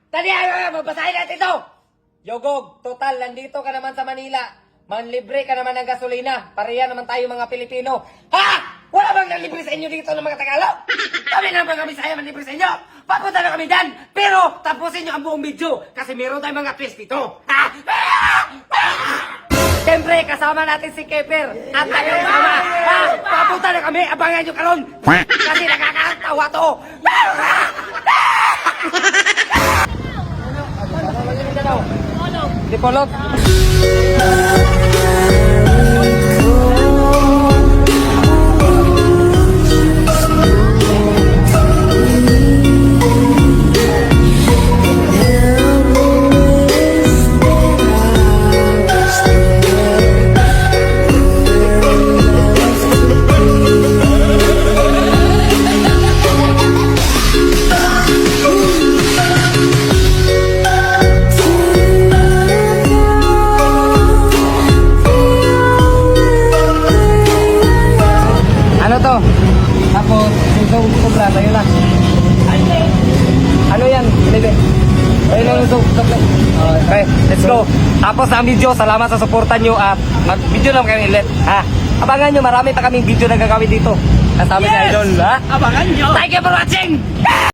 Tali, babasahin natin ito! Yogog, total, nandito ka naman sa Manila. Manlibre ka naman ng gasolina. Pareha naman tayo mga Pilipino. Ha? Wala bang nanlibre sa inyo dito ng mga Tagalog? Kami na bang kami Bisaya manlibre sa inyo? Papunta na kami dyan. Pero tapusin nyo ang buong video kasi meron tayong mga twist dito. Ha? Siyempre, kasama natin si Keper at tayo kasama. Ha? Papunta na kami. Abangan nyo karon. Kasi nakakatawa to. Dipolog. Ano to? Tapos, ito sobra, tayo na. Ano yan? Hindi. Tayo na yung sobra. Okay, let's go. Tapos ang video, salamat sa suportan nyo at mag-video lang kayo ulit. Ha? Abangan nyo, marami pa kaming video na gagawin dito. Kasama si Idol, ha? Abangan nyo! Thank you for watching!